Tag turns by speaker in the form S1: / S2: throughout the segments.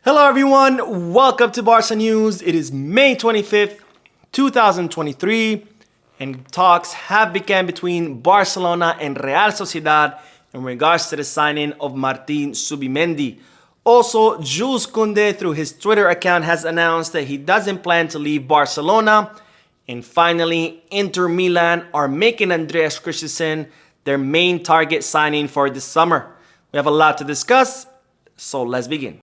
S1: Hello everyone, welcome to Barca News. It is May 25th, 2023, and talks have begun between Barcelona and Real Sociedad in regards to the signing of Martin Zubimendi. Also, Jules Kounde through his Twitter account has announced that he doesn't plan to leave Barcelona. And finally, Inter Milan are making Andreas Christensen their main target signing for this summer. We have a lot to discuss, so let's begin.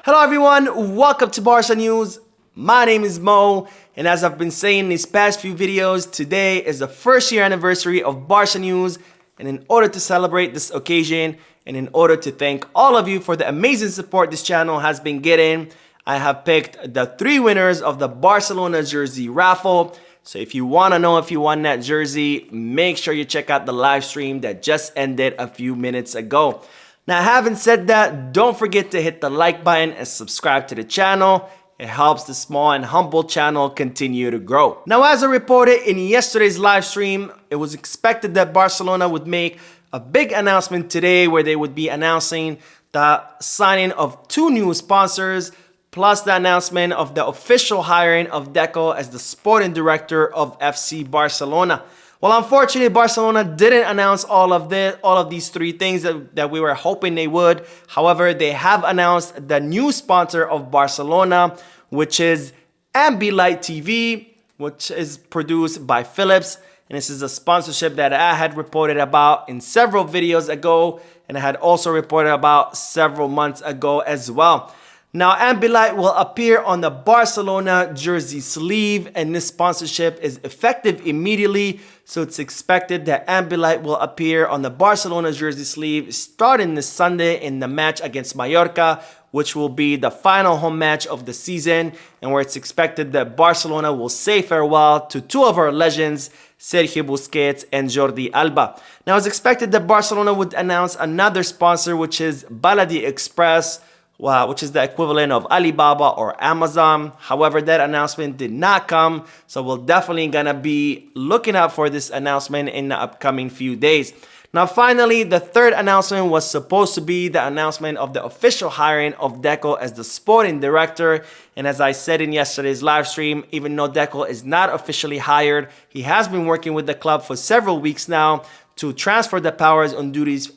S1: Hello everyone, welcome to Barca News. My name is Mo, and as I've been saying in these past few videos, today is the first year anniversary of Barca News, and in order to celebrate this occasion, and in order to thank all of you for the amazing support this channel has been getting, I have picked the 3 winners of the Barcelona jersey raffle. So if you want to know if you won that jersey, make sure you check out the live stream that just ended a few minutes ago. Now, having said that, don't forget to hit the like button and subscribe to the channel. It helps the small and humble channel continue to grow. Now, as I reported in yesterday's live stream, it was expected that Barcelona would make a big announcement today where they would be announcing the signing of 2 new sponsors, plus the announcement of the official hiring of Deco as the sporting director of FC Barcelona. Well, unfortunately, Barcelona didn't announce all of these 3 things that we were hoping they would. However, they have announced the new sponsor of Barcelona, which is Viability TV, which is produced by Philips. And this is a sponsorship that I had reported about in several videos ago, and I had also reported about several months ago as well. Now, Ambilight will appear on the Barcelona jersey sleeve, and this sponsorship is effective immediately. So it's expected that Ambilight will appear on the Barcelona jersey sleeve starting this Sunday in the match against Mallorca, which will be the final home match of the season, and where it's expected that Barcelona will say farewell to 2 of our legends, Sergio Busquets and Jordi Alba. Now, it's expected that Barcelona would announce another sponsor, which is Viability Express, which is the equivalent of Alibaba or Amazon. However, that announcement did not come, so we're definitely gonna be looking out for this announcement in the upcoming few days. Now, finally, the 3rd announcement was supposed to be the announcement of the official hiring of Deco as the sporting director. And as I said in yesterday's live stream, even though Deco is not officially hired, he has been working with the club for several weeks now to transfer the powers and duties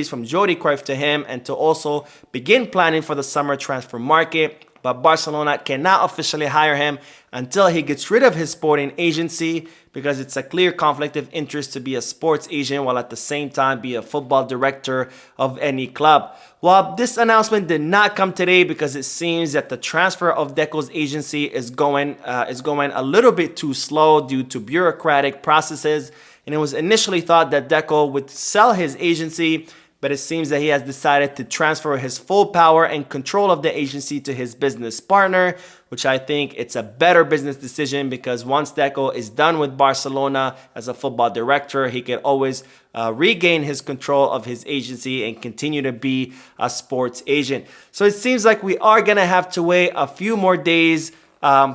S1: from Jordi Cruyff to him, and to also begin planning for the summer transfer market. But Barcelona cannot officially hire him until he gets rid of his sporting agency, because it's a clear conflict of interest to be a sports agent while at the same time be a football director of any club. Well, this announcement did not come today because it seems that the transfer of Deco's agency is going a little bit too slow due to bureaucratic processes. And it was initially thought that Deco would sell his agency, but it seems that he has decided to transfer his full power and control of the agency to his business partner, which I think it's a better business decision, because once Deco is done with Barcelona as a football director, he can always regain his control of his agency and continue to be a sports agent. So it seems like we are going to have to wait a few more days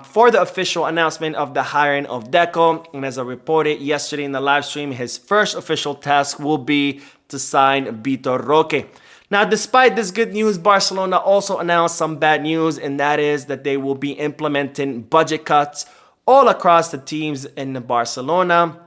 S1: for the official announcement of the hiring of Deco. And as I reported yesterday in the live stream, his first official task will be to sign Vitor Roque. Now, despite this good news, Barcelona also announced some bad news, and that is that they will be implementing budget cuts all across the teams in Barcelona,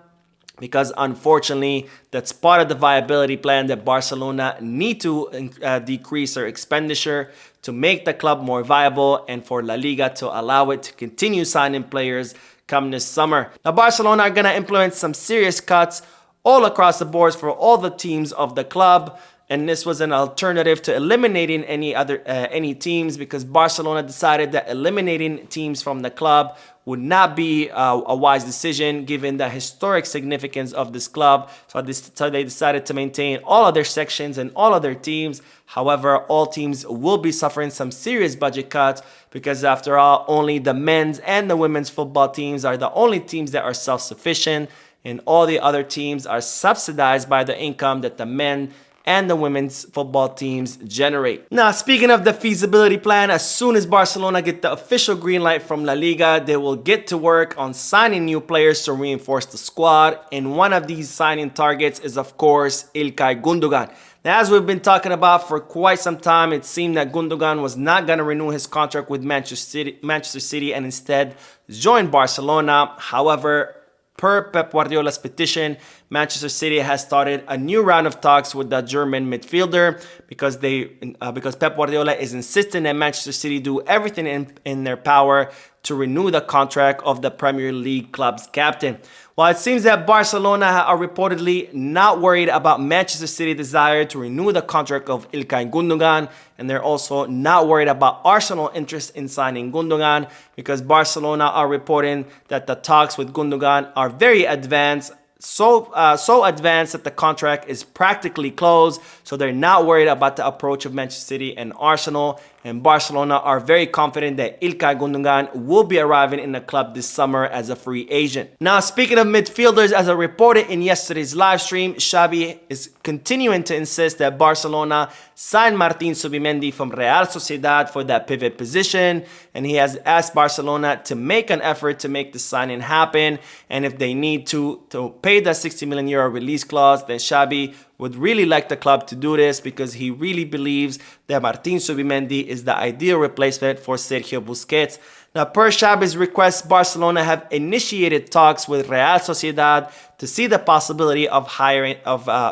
S1: because unfortunately that's part of the viability plan that Barcelona need to decrease their expenditure to make the club more viable, and for La Liga to allow it to continue signing players come this summer. Now, Barcelona are going to implement some serious cuts all across the board for all the teams of the club. And this was an alternative to eliminating any teams, because Barcelona decided that eliminating teams from the club would not be a wise decision given the historic significance of this club. So they decided to maintain all of their sections and all of their teams. However, all teams will be suffering some serious budget cuts, because after all, only the men's and the women's football teams are the only teams that are self-sufficient. and all the other teams are subsidized by the income that the men and the women's football teams generate. Now, speaking of the feasibility plan, as soon as Barcelona get the official green light from La Liga, they will get to work on signing new players to reinforce the squad. And one of these signing targets is, of course, Ilkay Gundogan. Now, as we've been talking about for quite some time, it seemed that Gundogan was not going to renew his contract with Manchester City and instead join Barcelona. However, per Pep Guardiola's petition, Manchester City has started a new round of talks with the German midfielder because Pep Guardiola is insisting that Manchester City do everything in their power to renew the contract of the Premier League club's captain. While it seems that Barcelona are reportedly not worried about Manchester City's desire to renew the contract of Ilkay Gundogan, and they're also not worried about Arsenal's interest in signing Gundogan because Barcelona are reporting that the talks with Gundogan are very advanced, so advanced that the contract is practically closed, so they're not worried about the approach of Manchester City and Arsenal. And Barcelona are very confident that Ilkay Gundogan will be arriving in the club this summer as a free agent. Now, speaking of midfielders, as I reported in yesterday's live stream, Xavi is continuing to insist that Barcelona sign Martin Zubimendi from Real Sociedad for that pivot position, and he has asked Barcelona to make an effort to make the signing happen, and if they need to pay the 60 million euro release clause, then Xavi would really like the club to do this because he really believes that Martin Zubimendi is the ideal replacement for Sergio Busquets. Now, per Xavi's request, Barcelona have initiated talks with Real Sociedad to see the possibility of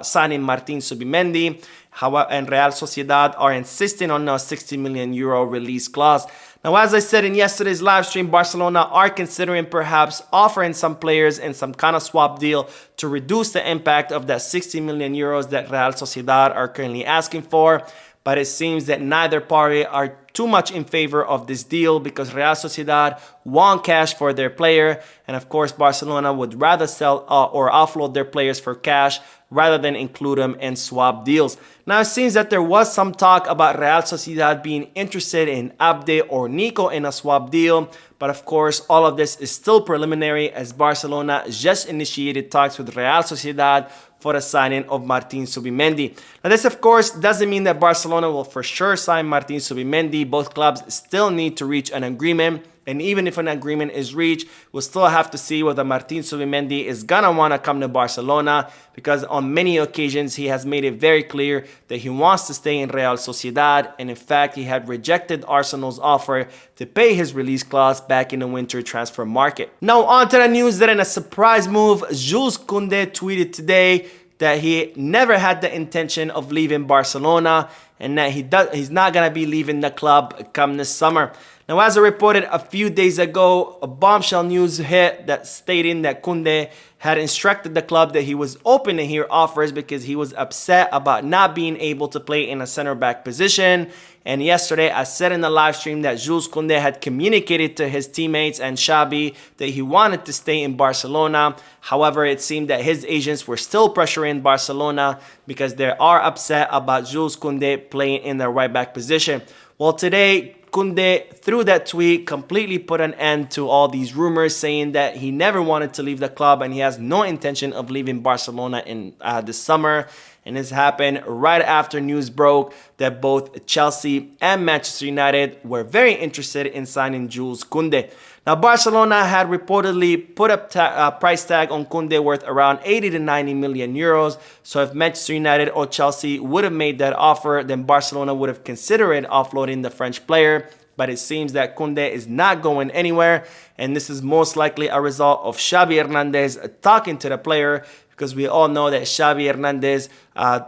S1: signing Martin Zubimendi. However, and Real Sociedad are insisting on a 60 million euro release clause. Now, as I said in yesterday's live stream, Barcelona are considering perhaps offering some players in some kind of swap deal to reduce the impact of that 60 million euros that Real Sociedad are currently asking for. But it seems that neither party are too much in favor of this deal because Real Sociedad want cash for their player, and of course Barcelona would rather sell or offload their players for cash rather than include them in swap deals. Now, it seems that there was some talk about Real Sociedad being interested in Abde or Nico in a swap deal, but of course all of this is still preliminary as Barcelona just initiated talks with Real Sociedad for the signing of Martin Zubimendi. Now, this of course doesn't mean that Barcelona will for sure sign Martin Zubimendi. Both clubs still need to reach an agreement, and even if an agreement is reached, we'll still have to see whether Martin Zubimendi is gonna want to come to Barcelona, because on many occasions he has made it very clear that he wants to stay in Real Sociedad, and in fact he had rejected Arsenal's offer to pay his release clause back in the winter transfer market. Now, on to the news that in a surprise move, Jules Kounde tweeted today that he never had the intention of leaving Barcelona and that he's not going to be leaving the club come this summer. Now, as I reported a few days ago, a bombshell news hit that stating that Kounde had instructed the club that he was open to hear offers because he was upset about not being able to play in a center back position. And yesterday, I said in the live stream that Jules Kounde had communicated to his teammates and Xavi that he wanted to stay in Barcelona. However, it seemed that his agents were still pressuring Barcelona because they are upset about Jules Kounde playing in the right back position. Well, today, Kounde, through that tweet, completely put an end to all these rumors, saying that he never wanted to leave the club and he has no intention of leaving Barcelona in this summer. And this happened right after news broke that both Chelsea and Manchester United were very interested in signing Jules Kounde. Now, Barcelona had reportedly put a price tag on Kounde worth around 80 to 90 million euros. So if Manchester United or Chelsea would have made that offer, then Barcelona would have considered offloading the French player. But it seems that Kounde is not going anywhere, and this is most likely a result of Xavi Hernandez talking to the player, because we all know that Xavi Hernandez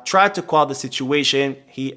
S1: tried to quell the situation. He,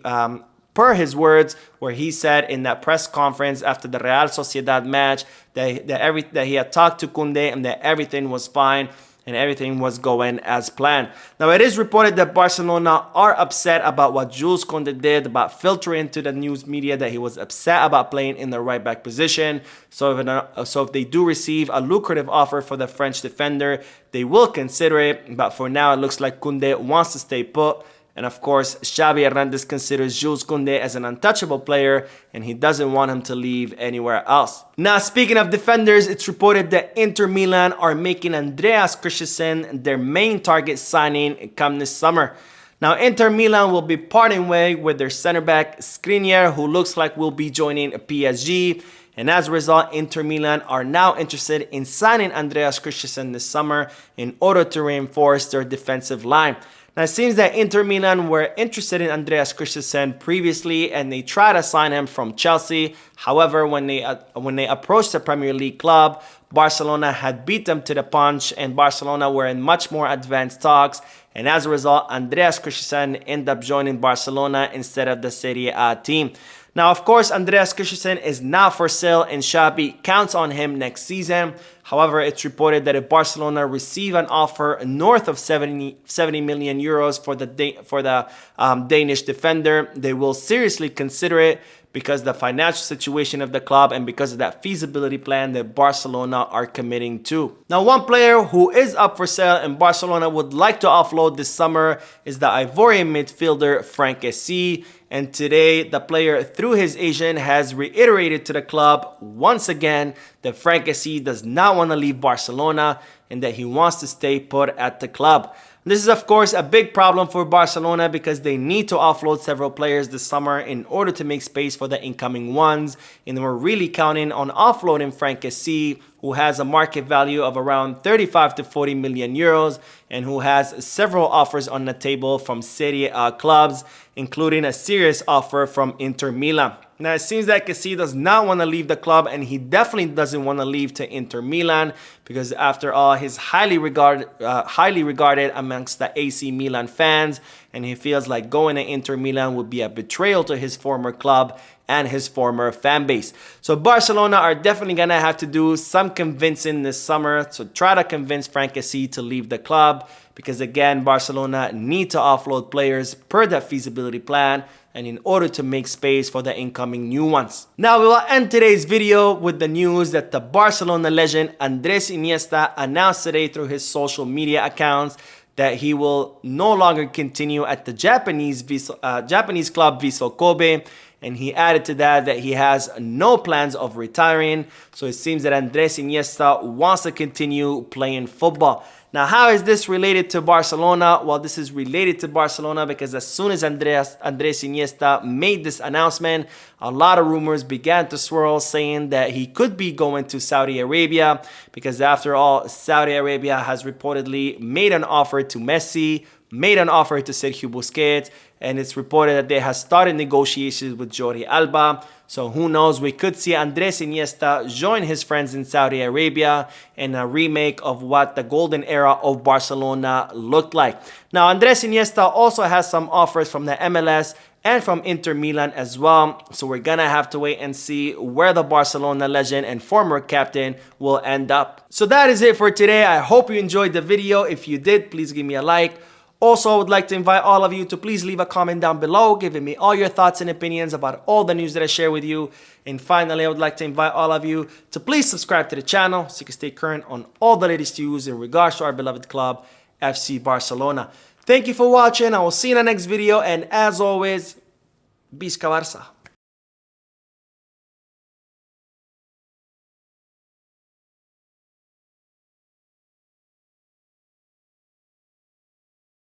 S1: per his words, where he said in that press conference after the Real Sociedad match that he had talked to Kounde and that everything was fine and everything was going as planned. Now, it is reported that Barcelona are upset about what Jules Kounde did, about filtering to the news media that he was upset about playing in the right back position. So if they do receive a lucrative offer for the French defender, they will consider it. But for now, it looks like Kounde wants to stay put. And of course, Xavi Hernandez considers Jules Kounde as an untouchable player and he doesn't want him to leave anywhere else. Now, speaking of defenders, it's reported that Inter Milan are making Andreas Christensen their main target signing come this summer. Now, Inter Milan will be parting way with their center back Skriniar, who looks like will be joining PSG. And as a result, Inter Milan are now interested in signing Andreas Christensen this summer in order to reinforce their defensive line. Now, it seems that Inter Milan were interested in Andreas Christensen previously and they tried to sign him from Chelsea. However, when they approached the Premier League club, Barcelona had beat them to the punch and Barcelona were in much more advanced talks. And as a result, Andreas Christensen ended up joining Barcelona instead of the Serie A team. Now, of course, Andreas Christensen is not for sale and Xavi counts on him next season. However, it's reported that if Barcelona receive an offer north of 70 million euros for the Danish defender, they will seriously consider it because the financial situation of the club and because of that feasibility plan that Barcelona are committing to. Now, one player who is up for sale and Barcelona would like to offload this summer is the Ivorian midfielder Franck Kessie. And today, the player, through his agent, has reiterated to the club once again that Franck Kessie does not want to leave Barcelona and that he wants to stay put at the club. This is, of course, a big problem for Barcelona because they need to offload several players this summer in order to make space for the incoming ones. And we're really counting on offloading Franck Kessie, who has a market value of around 35 to 40 million euros and who has several offers on the table from Serie A clubs, including a serious offer from Inter Milan. Now, it seems that Kessie does not want to leave the club and he definitely doesn't want to leave to Inter Milan because after all, he's highly regarded amongst the AC Milan fans and he feels like going to Inter Milan would be a betrayal to his former club and his former fan base. So Barcelona are definitely going to have to do some convincing this summer to try to convince Franck Kessie to leave the club because again, Barcelona need to offload players per that feasibility plan and in order to make space for the incoming new ones. Now, we will end today's video with the news that the Barcelona legend Andres Iniesta announced today through his social media accounts that he will no longer continue at the Japanese club Vissel Kobe. And he added to that he has no plans of retiring. So it seems that Andres Iniesta wants to continue playing football. Now, how is this related to Barcelona? Well, this is related to Barcelona because as soon as Andres Iniesta made this announcement, a lot of rumors began to swirl saying that he could be going to Saudi Arabia because after all, Saudi Arabia has reportedly made an offer to Messi, made an offer to Sergio Busquets, and it's reported that they have started negotiations with Jordi Alba. So who knows, we could see Andres Iniesta join his friends in Saudi Arabia in a remake of what the golden era of Barcelona looked like. Now, Andres Iniesta also has some offers from the MLS and from Inter Milan as well. So we're gonna have to wait and see where the Barcelona legend and former captain will end up. So that is it for today. I hope you enjoyed the video. If you did, please give me a like. Also, I would like to invite all of you to please leave a comment down below, giving me all your thoughts and opinions about all the news that I share with you. And finally, I would like to invite all of you to please subscribe to the channel so you can stay current on all the latest news in regards to our beloved club, FC Barcelona. Thank you for watching. I will see you in the next video. And as always, Visca Barça.